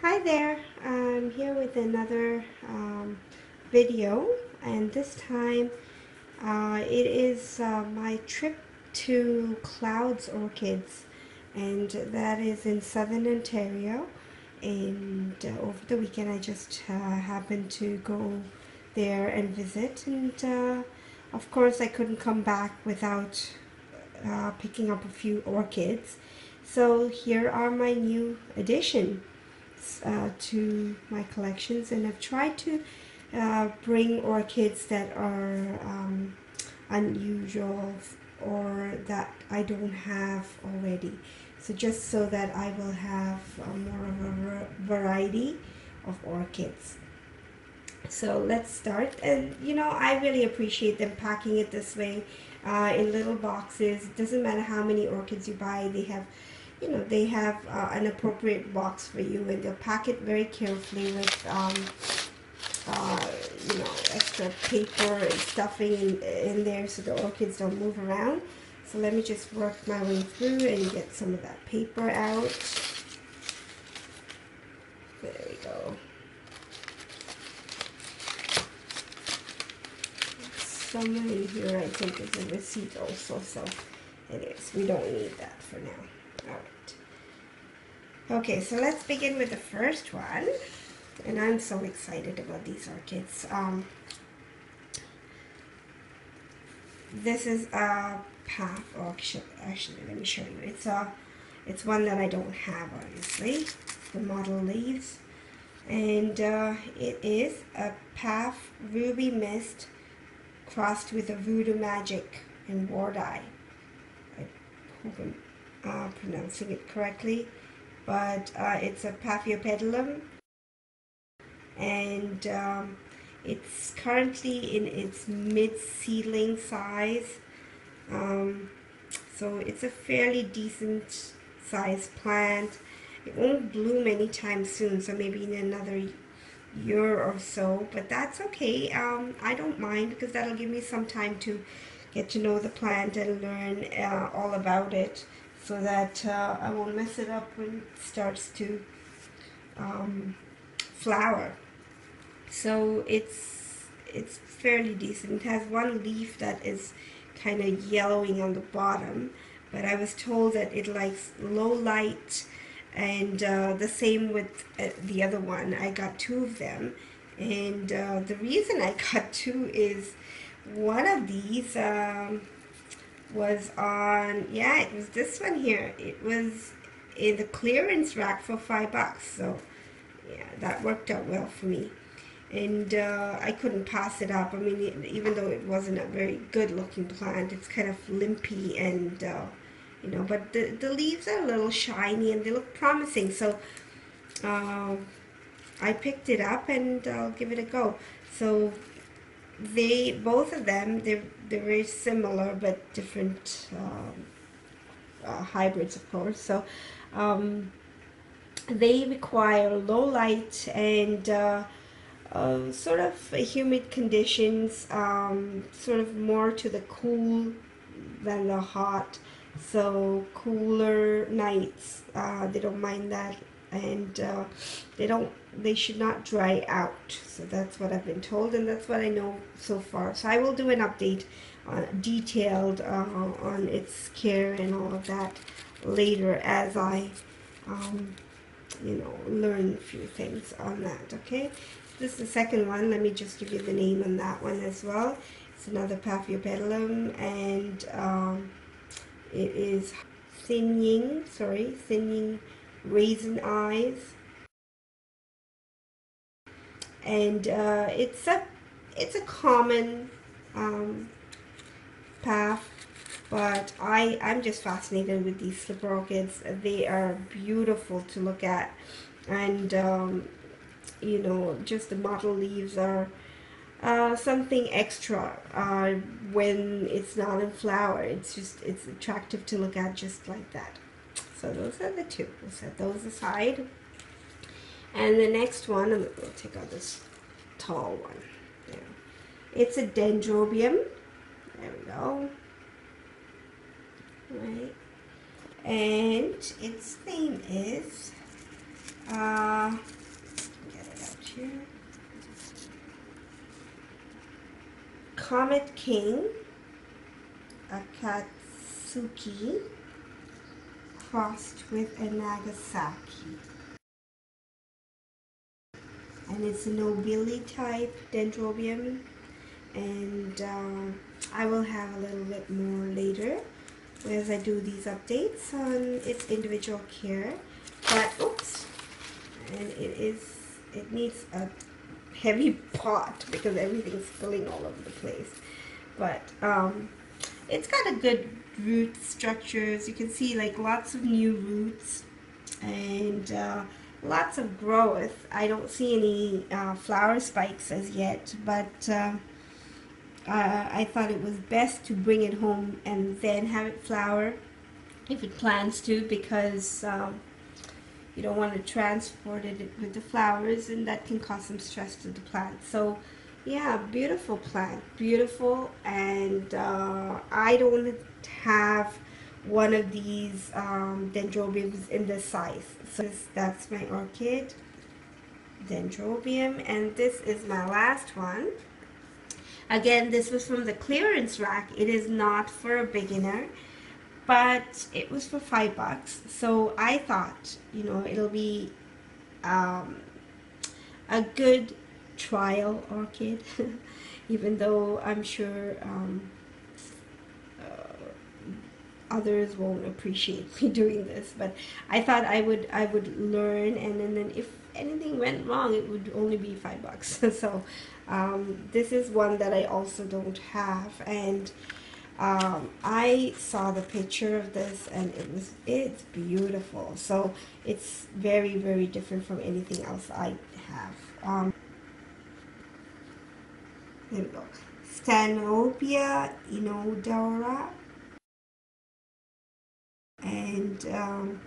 Hi there, I'm here with another video, and this time it is my trip to Clouds Orchids, and that is in southern Ontario. And over the weekend I just happened to go there and visit, and of course I couldn't come back without picking up a few orchids. So here are my new addition to my collections, and I've tried to bring orchids that are unusual or that I don't have already. So just so that I will have more of a variety of orchids. So let's start. And I really appreciate them packing it this way in little boxes. It doesn't matter how many orchids you buy, they have an appropriate box for you, and they'll pack it very carefully with extra paper and stuffing in there so the orchids don't move around. So let me just work my way through and get some of that paper out. There we go. Somewhere in here I think is a receipt also, so anyways, we don't need that for now. Alright. Okay, so let's begin with the first one. And I'm so excited about these orchids. This is a path. Oh, actually, let me show you. It's one that I don't have, obviously. The model leaves, and it is a path ruby mist crossed with a voodoo magic and ward eye. I hope I'm pronouncing it correctly, but it's a Paphiopedilum, and it's currently in its mid-seedling size, so it's a fairly decent sized plant. It won't bloom anytime soon, so maybe in another year or so, but that's okay. I don't mind, because that'll give me some time to get to know the plant and learn all about it, so that I won't mess it up when it starts to flower. So it's fairly decent. It has one leaf that is kind of yellowing on the bottom, but I was told that it likes low light, and the same with the other one. I got two of them, and the reason I got two is one of these was on, yeah, it was this one here. It was in the clearance rack for $5, so yeah, that worked out well for me. And I couldn't pass it up. I mean, even though it wasn't a very good looking plant, it's kind of limpy, and but the leaves are a little shiny and they look promising, so I picked it up, and I'll give it a go. So both of them, they're very similar but different hybrids, of course. So they require low light and sort of humid conditions, sort of more to the cool than the hot. So cooler nights, they don't mind that, and they should not dry out. So that's what I've been told, and that's what I know so far. So I will do an update detailed on its care and all of that later, as I learn a few things on that. Okay, this is the second one. Let me just give you the name on that one as well. It's another Paphiopedilum, and it is thinning raisin eyes, and it's a common path, but I'm just fascinated with these slipper orchids. They are beautiful to look at, and just the mottled leaves are something extra when it's not in flower. It's attractive to look at just like that. So those are the two. We'll set those aside. And the next one, we'll take out this tall one. There. It's a dendrobium. There we go. Right. And its name is Get it out here. Comet King, Akatsuki, crossed with a Nagasaki. And it's a nobili type dendrobium, and I will have a little bit more later as I do these updates on its individual care. But oops, and it needs a heavy pot because everything's spilling all over the place. But it's got a good root structure, as you can see, like lots of new roots and lots of growth. I don't see any flower spikes as yet, but I thought it was best to bring it home and then have it flower if it plans to, because you don't want to transport it with the flowers, and that can cause some stress to the plant. So yeah, beautiful plant, beautiful. And I don't have one of these dendrobiums in this size. So that's my orchid dendrobium, and this is my last one. Again, this was from the clearance rack. It is not for a beginner, but it was for $5. So I thought, you know, it'll be a good trial orchid, even though I'm sure others won't appreciate me doing this. But I thought I would learn, and then if anything went wrong, it would only be $5. So this is one that I also don't have, and I saw the picture of this, and it's beautiful. So it's very, very different from anything else I have. There we go. Stanopia inodora, and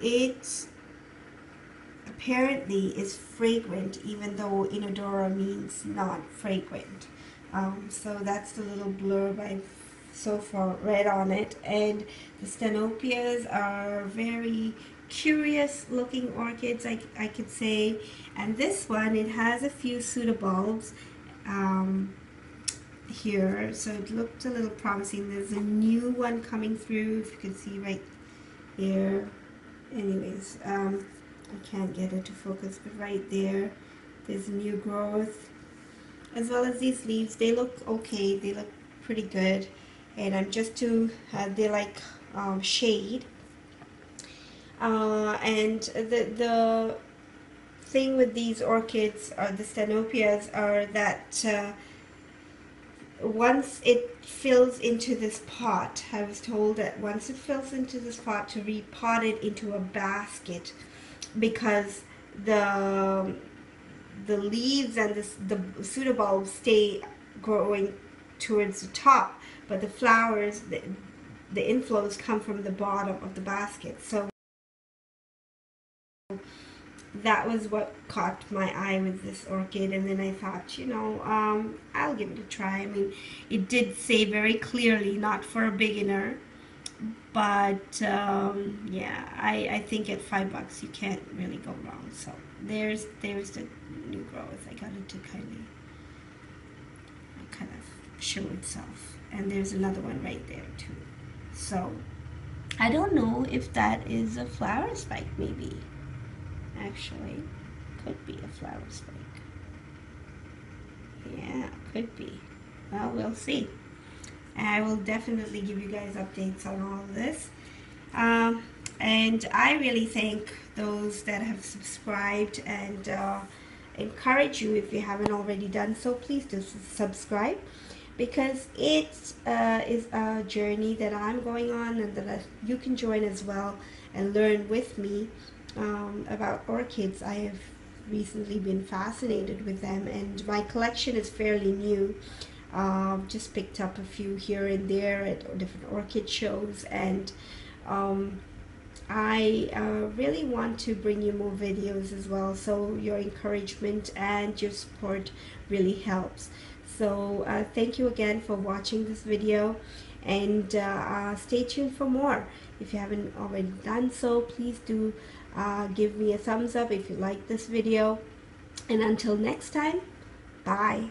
it apparently is fragrant, even though inodora means not fragrant. So that's the little blurb I've so far read on it. And the Stanopias are very curious looking orchids, I could say. And this one, it has a few pseudobulbs here, so it looked a little promising. There's a new one coming through, if you can see right there. Anyways, I can't get it to focus, but right there, there's new growth. As well as these leaves, they look okay, they look pretty good. And I'm just to, they like shade. And the thing with these orchids, or the Stanopias, are that once it fills into this pot, I was told that once it fills into this pot, to repot it into a basket, because the leaves and the pseudobulbs stay growing towards the top, but the flowers, the inflows come from the bottom of the basket. So that was what caught my eye with this orchid, and then I thought, you know, I'll give it a try. I mean, it did say very clearly not for a beginner, but yeah, I think at $5 you can't really go wrong. So there's the new growth. I got it to kind of show itself, and there's another one right there too. So I don't know if that is a flower spike. Maybe actually could be a flower spike. Yeah, could be. Well, we'll see. I will definitely give you guys updates on all of this. And I really thank those that have subscribed, and encourage you, if you haven't already done so, please do subscribe, because it is a journey that I'm going on, and that you can join as well and learn with me about orchids. I have recently been fascinated with them, and my collection is fairly new. Just picked up a few here and there at different orchid shows, and I really want to bring you more videos as well, so your encouragement and your support really helps. So thank you again for watching this video, and stay tuned for more. If you haven't already done so, please do give me a thumbs up if you like this video. And until next time, bye.